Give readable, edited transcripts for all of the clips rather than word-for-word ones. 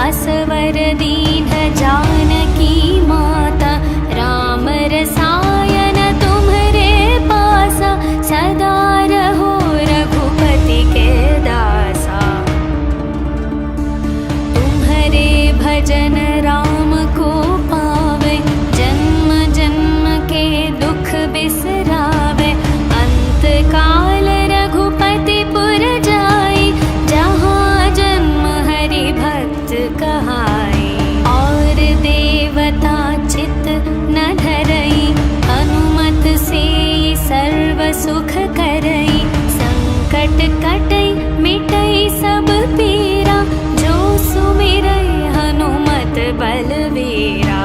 असवर दीन जानकी माता, राम रसायन तुम्हरे पासा, सदा रहो रघुपति के दासा। तुम्हरे भजन राम को पावे, जन्म जन्म के दुख बिसरावे। अंत काल रघुपति पुर जाई, जहाँ जन्म हरि भक्त कहाई। और देवता चित न धरई, हनुमत से सर्व सुख करई। संकट कटई मिटई सब पीरा, जो सुमिरई हनुमत बलवीरा।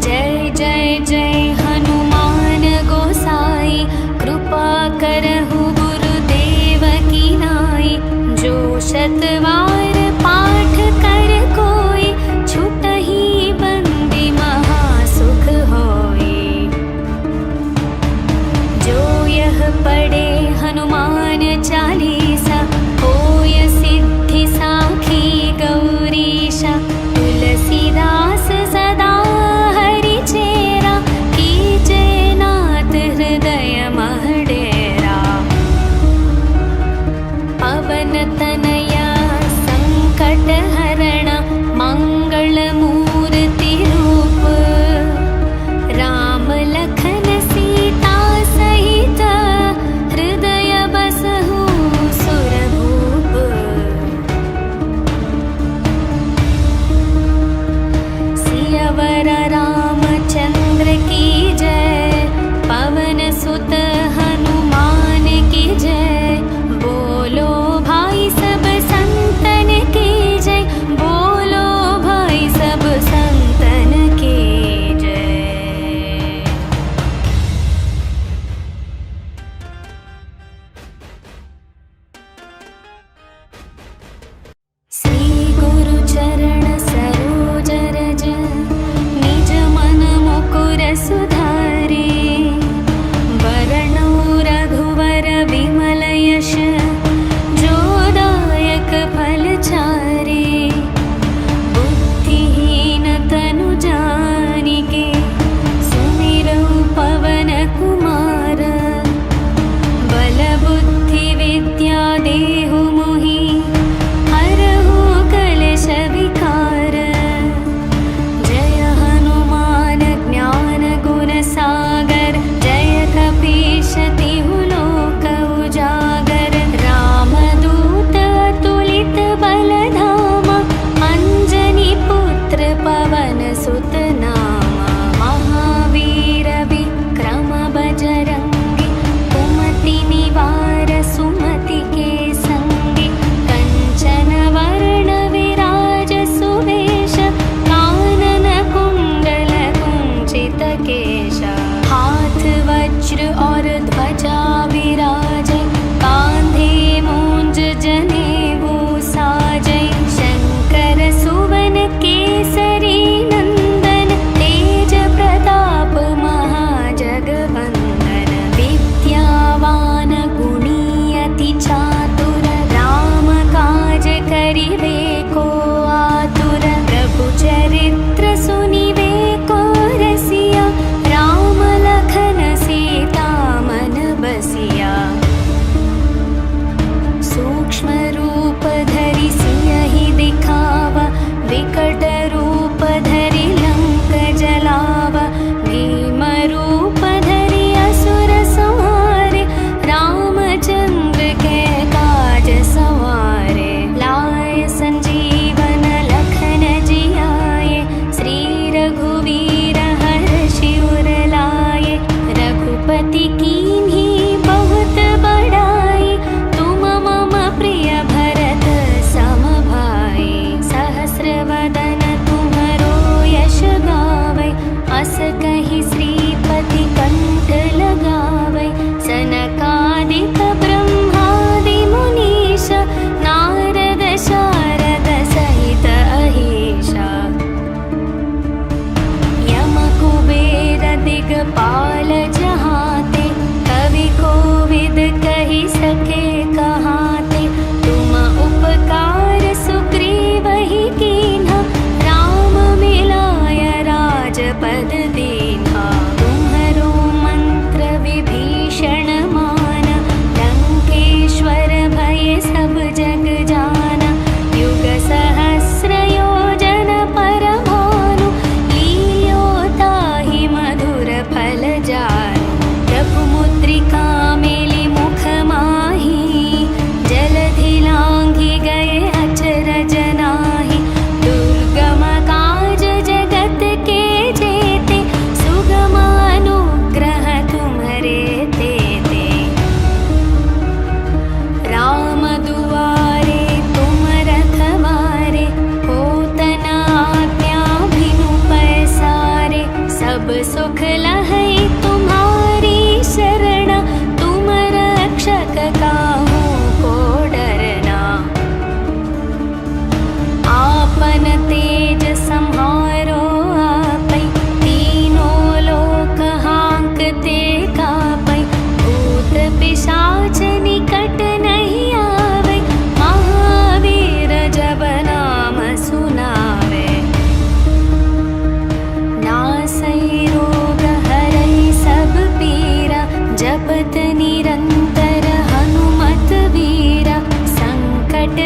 जय जय जय हनुमान गोसाई, कृपा करहु गुरुदेव की नाई। जो शतवार पाठ कर कोई, छुटहि बंदी महासुख होई। जो यह पढ़े हनुमान चालीसा, होय सिद्धि साखी गौरीशा। तुलसीदास सदा हरि चेरा, कीजे नाथ हृदय मह डेरा। पवन तनया संकट हरण, मंगल मूर्ति रूप। राम लखन सीता सहित, हृदय बसहु सुरभूप। सियावर रामचंद्र की जय, पवन सुत हनुमान की जय। बोलो भाई सब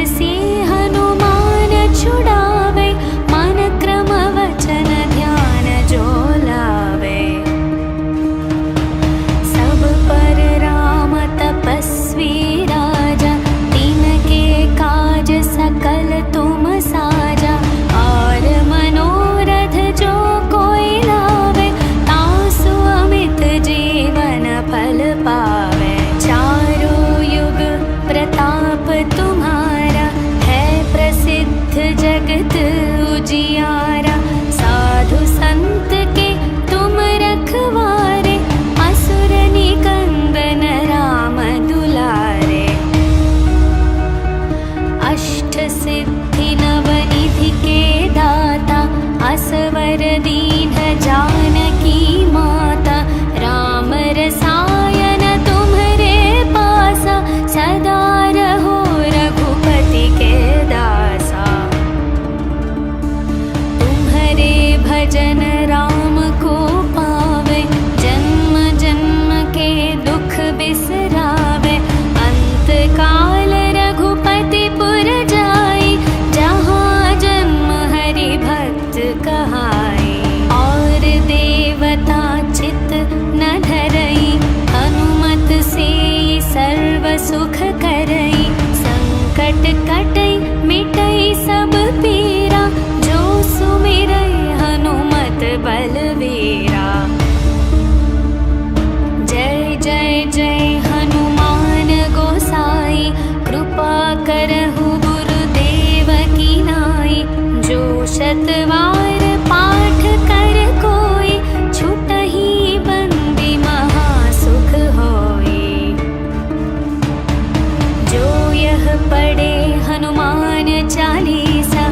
से हनुमान छुड़ावे, मन क्रम वचन ध्यान जो लावे। सब पर राम तपस्वी राजा, तिनके काज सकल तुम साजा। और मनोरथ जो कोई लावे, तासु अमित जीवन फल पावे। चारों युग प्रताप तुम्हारा, है प्रसिद्ध जगत उजियारा। साधु संत के तुम रखवारे, असुर निकंदन राम दुलारे। अष्ट सिद्धि नवनिधि के दाता, असवर दीन जानकी माता। राम रसायन तुम्हरे पासा, सदा रहो रघुपति के दासा। तुम्हरे भजन राम को पावे, जन्म जन्म के दुख बिसरावे। अंत काल रघुपति पुर जाई, जहाँ जन्म हरि भक्त कहाई। और देवता चित न धरई, हनुमत से सर्व सुख करई। संकट कटई मिटई सब पीरा, जो सुमिरई हनुमत बलवीरा। जय जय जय हनुमान गोसाई, कृपा करहु गुरुदेव की नाई। जो शतवार पाठ कर कोई, छुटहि बंदी महासुख होई। जो यह पढ़े हनुमान चालीसा,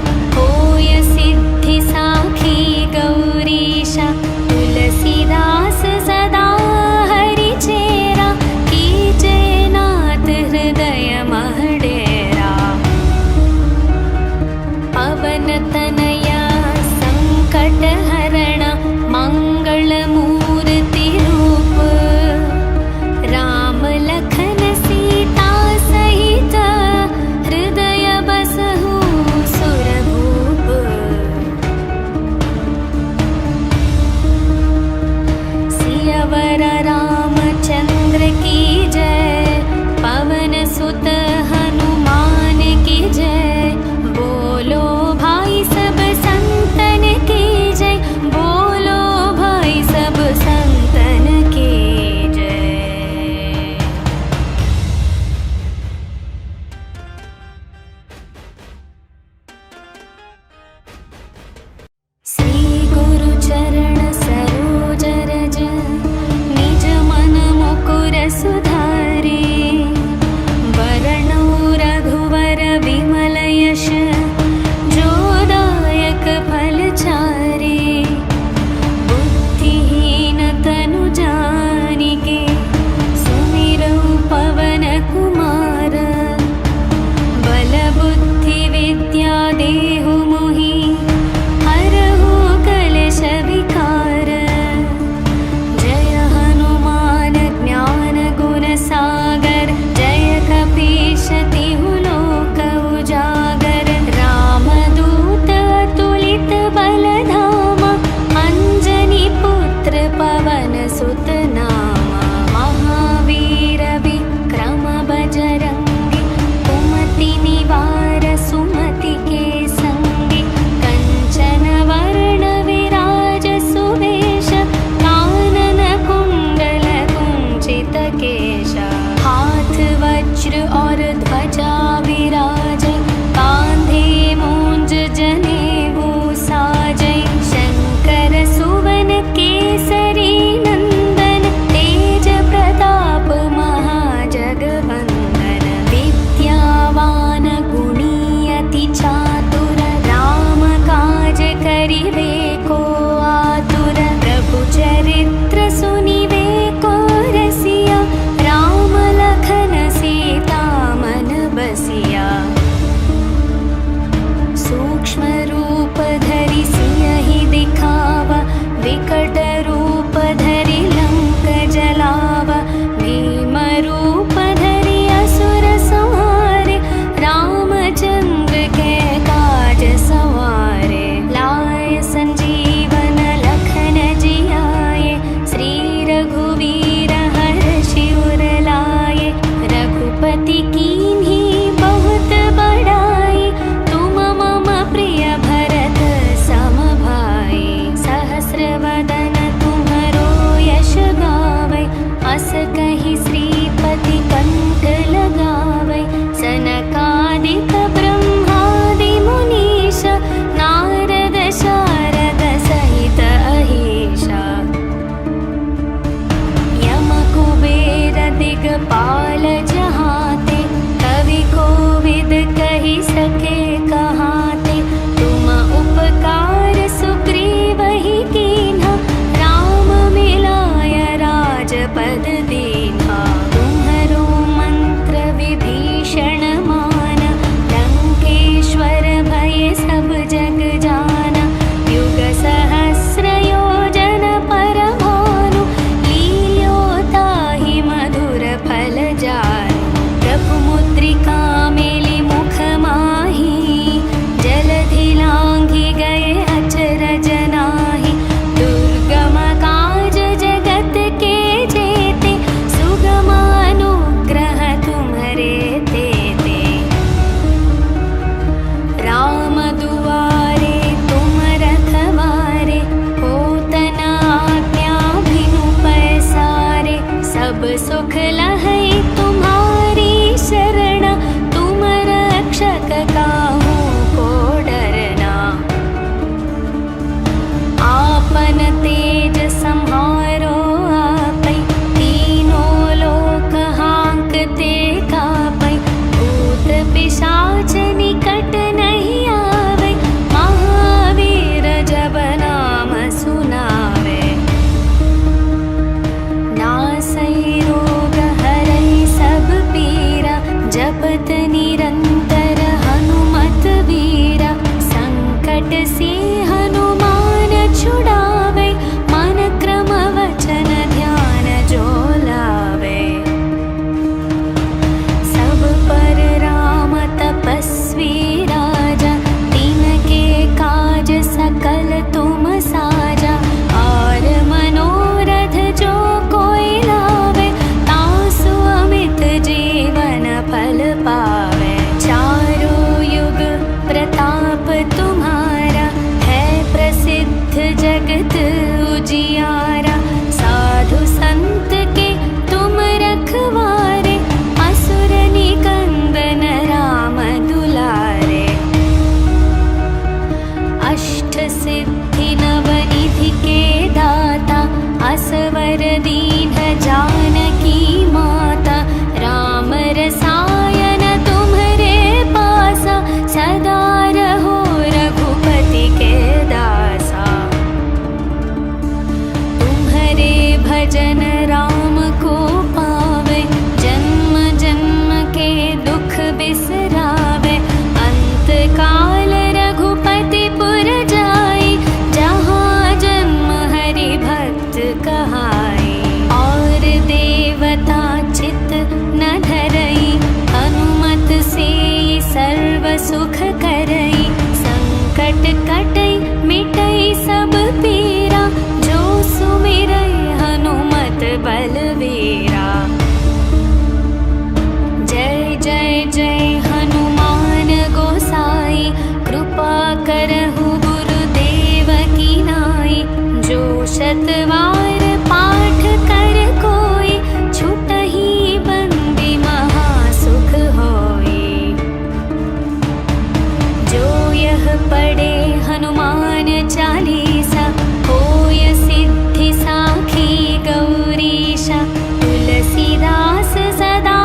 पढ़े हनुमान चालीसा, होय सिद्धि साखी गौरीशा। तुलसीदास सदा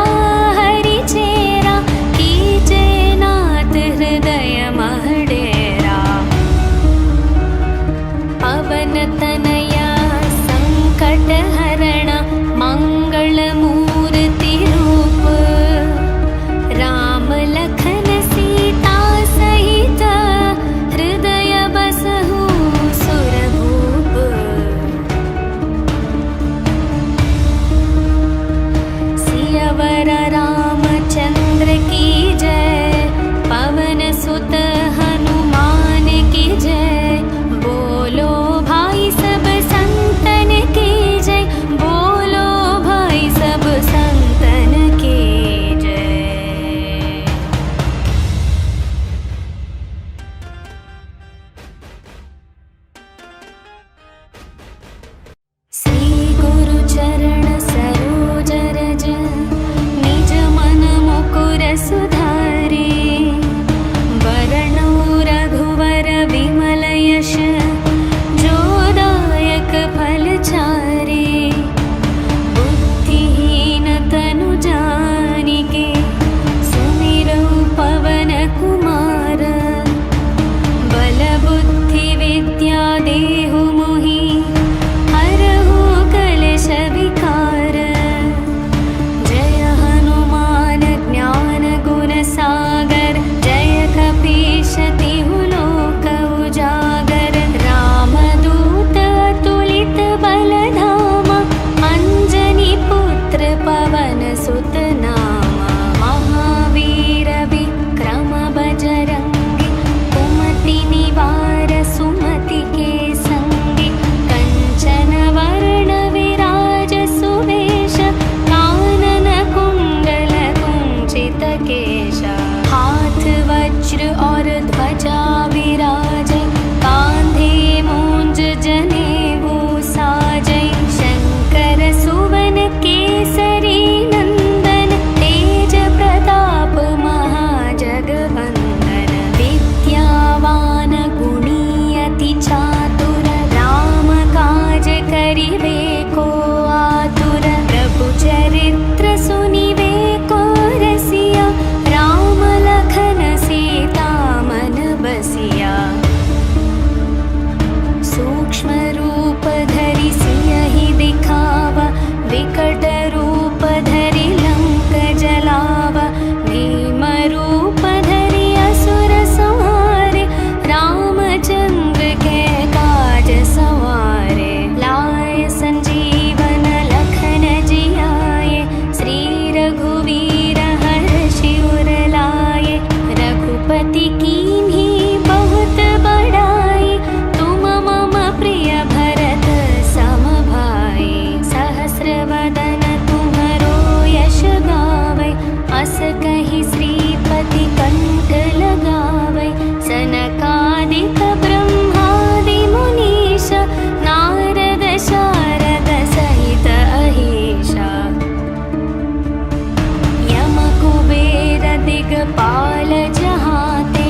हरि चेरा, कीजे नाथ हृदय मह डेरा। पवन तनया संकट हरण, मंगल मूर्ति रूप। राम लखन सीता सहित, हृदय बसहु सुरभूप। सियावर रामचंद्र की जय, पवन सुत हनुमान की जय। बोलो भाई सब संतन की जय, बोलो भाई सब संतन की जय। श्री गुरु चरण सरोज रज, निज मन मुकुर सुधारे। वरणौ रघुवर विमल यश, जो दायक फल चारे। बुद्धिहीन तनु जानिके, सुमिरौ पवन कुमार। बल बुद्धि विद्या देहु मोहि, हरहु कलेश विकार। जय हनुमान ज्ञान गुण सागर, जय कपीश तिहु लोक उजागर। रामदूत अतुलित बल धामा, अंजनी पुत्र पवन सुत नामा। महावीर विक्रम बजरंगी, कुमति निवार सुमति के संगी। कंचन वर्ण विराज सुवेश, कानन कुंडल कुंचित केश। हाथ वज्र और ध्वजा विराजै, कांधे मूंज जनेऊ साजै। शंकर सुवन केसरी नंदन, तेज प्रताप महाजगवंदन। विद्यावान गुणी अति चातुर, राम काज करिबे को आतुर। प्रभु चरित्र सुनिबे को रसिया, राम लखन सीता मन बसिया। सूक्ष्म रूप धरि सियहि दिखावा, विकट रूप धरि लंक जलावा। भीम रूप धरि असुर संहारे, रामचंद्र के काज सवारे। लाए संजीवन लखन जियाए, श्री रघुवीर हर्षि उर लाए। रघुपति कीन्ही बहुत बड़ाई, तुम मम प्रिय भरत सम भाई। सहस्र वदन तुम्हरो यश गावै, अस कहि श्रीपति कंठ लगावै। सनकादिक ब्रह्मादि मुनीश, नारद शारद सहित अहीशा। यम कुबेर दिगपाल जहाते,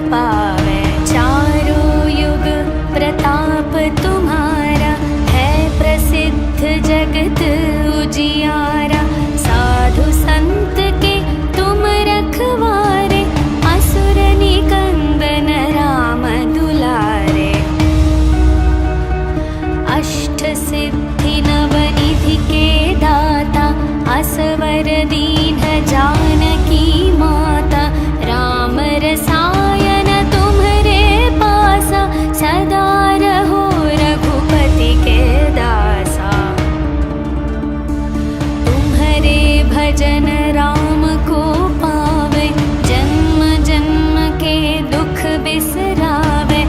पावे। चारों युग प्रताप तुम्हारा, है प्रसिद्ध जगत उजियारा। साधु संत के तुम रखवारे, असुर निकंदन राम दुलारे। अष्ट सिद्धि नवनिधि के दाता, असवर दीन जानकी माता। राम रसायन तुम्हरे पासा, सदा रहो रघुपति के दासा। तुम्हरे भजन राम को पावे, जन्म जन्म के दुख बिसरावे।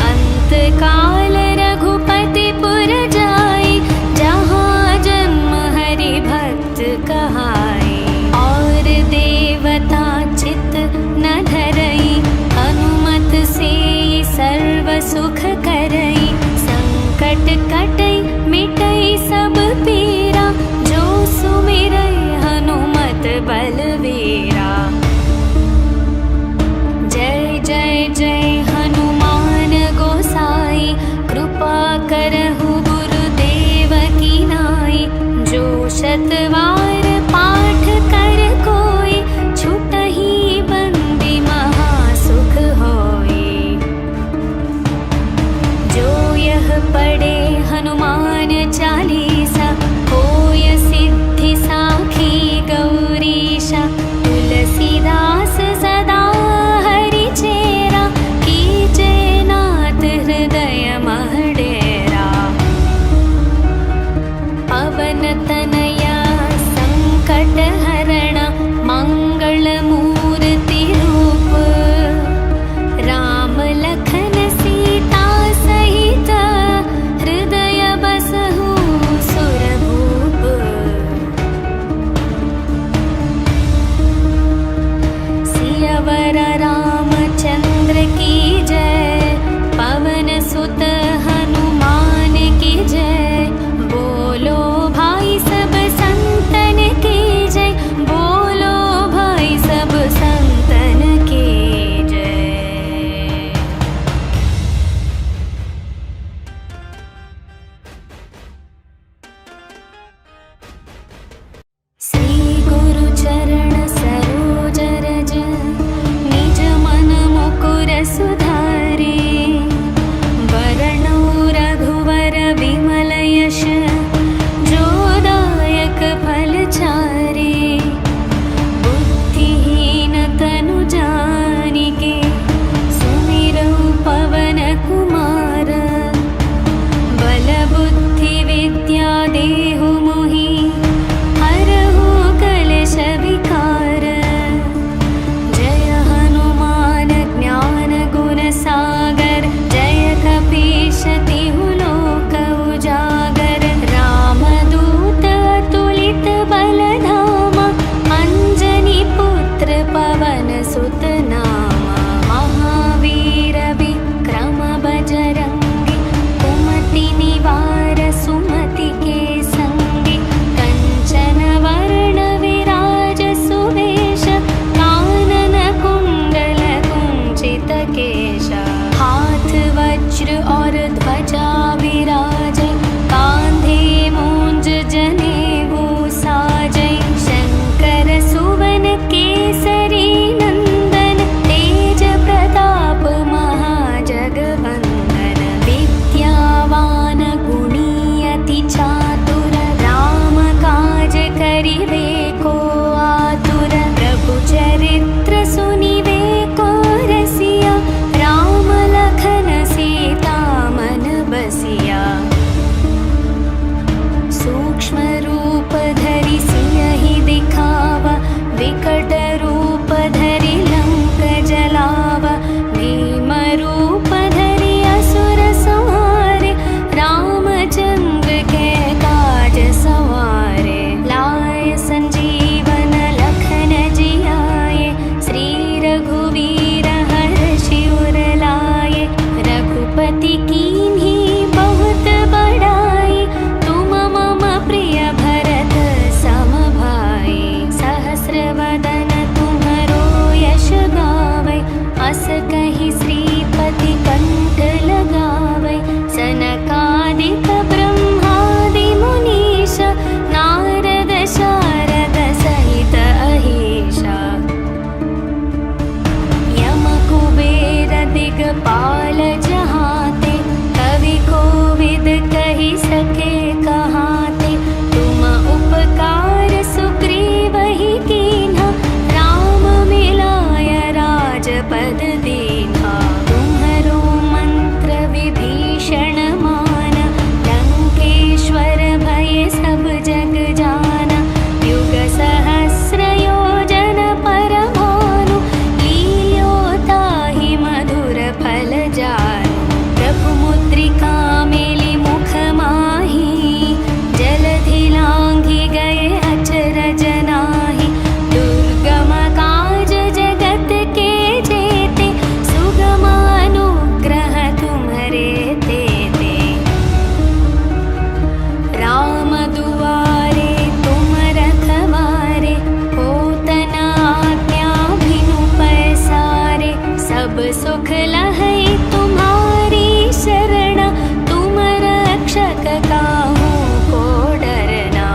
अंत काल रघुपति पुर जाई, जहाँ जन्म हरि भक्त कहाई। और देवता चित न धरई, हनुमत से सर्व सुख करई। संकट कटई मिटई सब पीरा, जो सुमिरई हनुमत बलवीरा। जय जय जय हनुमान गोसाई, कृपा करहु गुरुदेव की नाई। जो शतवार पाठ कर कोई, छुटहि बंदी महासुख होई। जो यह पढ़े हनुमान चालीसा, होय सिद्धि साखी गौरीशा। तुलसीदास सदा हरि चेरा, कीजे नाथ हृदय मह डेरा। पवन तनया संकट हरण, मंगल मूर्ति रूप। राम लखन सीता सहित, हृदय बसहु सुरभूप। सियावर रामचंद्र की जय, पवन सुत हनुमान की जय। बोलो भाई सब संतन की जय, बोलो भाई सब संतन की जय। श्री गुरु चरण सरोज रज, निज मन मुकुर सुधारे। वरणो रघुवर विमल यश, जो दायक फल चारे। बुद्धिहीन तनु जानिके, सुमिरौ पवन कुमार। बल बुद्धि विद्या देहु मोहि, हरहु कलेश विकार। जय हनुमान ज्ञान गुण सागर, जय कपीश तिहु लोक उजागर। रामदूत अतुलित बल धामा, अंजनी पुत्र पवन सुत नामा। महावीर विक्रम बजरंगी, कुमति निवार सुमति के संगी। कंचन वर्ण विराज सुवेश, कानन कुंडल कुंचित केश। हाथ वज्र और ध्वजा विराजै, कांधे मूंज जनेऊ साजै। शंकर सुवन केसरी नंदन, तेज प्रताप महाजगवंदन। विद्यावान गुणी अति चातुर, राम काज करिवे को आतुर। प्रभु चरित्र सुनिवे को रसिया, राम लखन सीता मन बसिया। सुख लहै तुम्हारी शरण, तुम रक्षक काहू को डरना।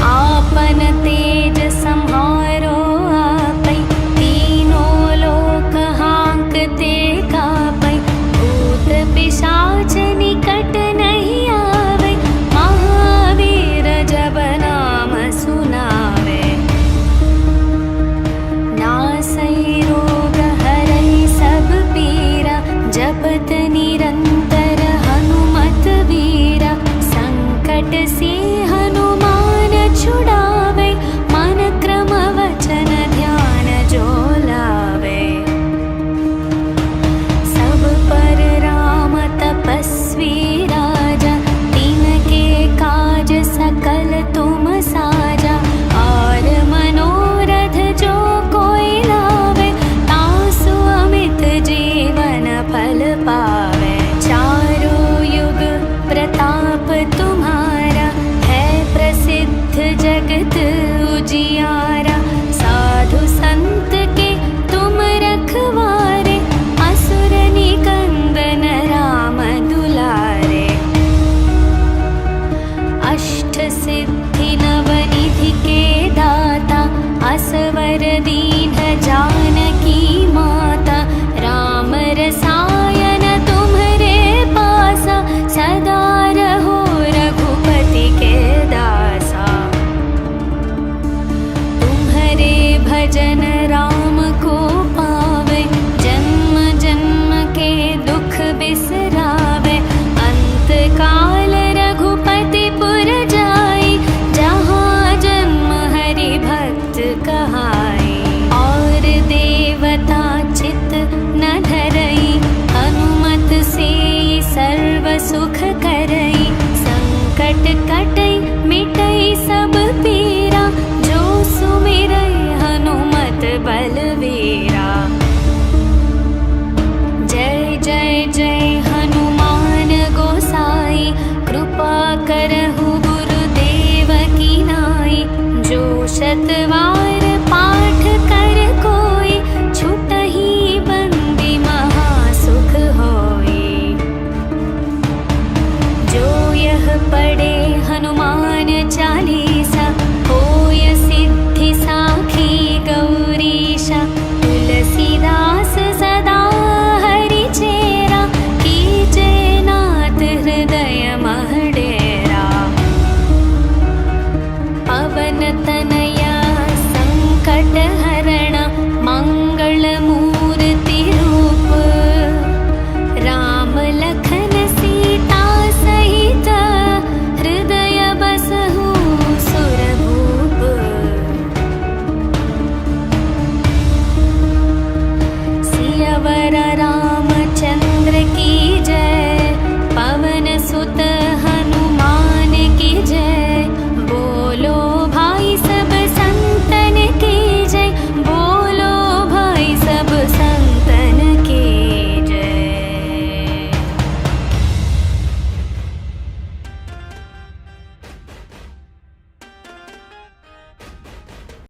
आपन तेज सम्हारो आपै, तीनों लोक हांकते कापै। भूत पिशाच निकट नहीं आवे, महावीर जब नाम सुनावे। नासै रोग हरै सब पीरा, जपत निरंतर हनुमत वीरा। संकट से हनुमान छुड़ावे, मन क्रम वचन ध्यान जो लावे। सब पर राम तपस्वी राजा, तिनके काज सकल तुम साजा। और मनोरथ जो कोई लावे, तासु अमित जीवन फल पावे। चारों युग प्रताप तुम्हारा, है प्रसिद्ध जगत उजियारा। साधु संत के तुम रखवारे, असुर निकंदन राम दुलारे। अष्ट सिद्धि नवनिधि के दाता, असवर दीन जानकी माता। राम रसायन तुम्हरे पासा, सदा रहो रघुपति के दासा। तुम्हरे भजन राम को पावे, जन्म जन्म के दुख बिसरावे। अंत काल रघुपति पुर जाई, जहाँ जन्म हरि भक्त कहाई। और देवता चित न धरई, हनुमत से सर्व सुख करई। संकट कटई मिटई सब पीरा, जो सुमिरई हनुमत बलवीरा। जय जय जय हनुमान गोसाई, कृपा करहु गुरुदेव की नाई। जो शतवा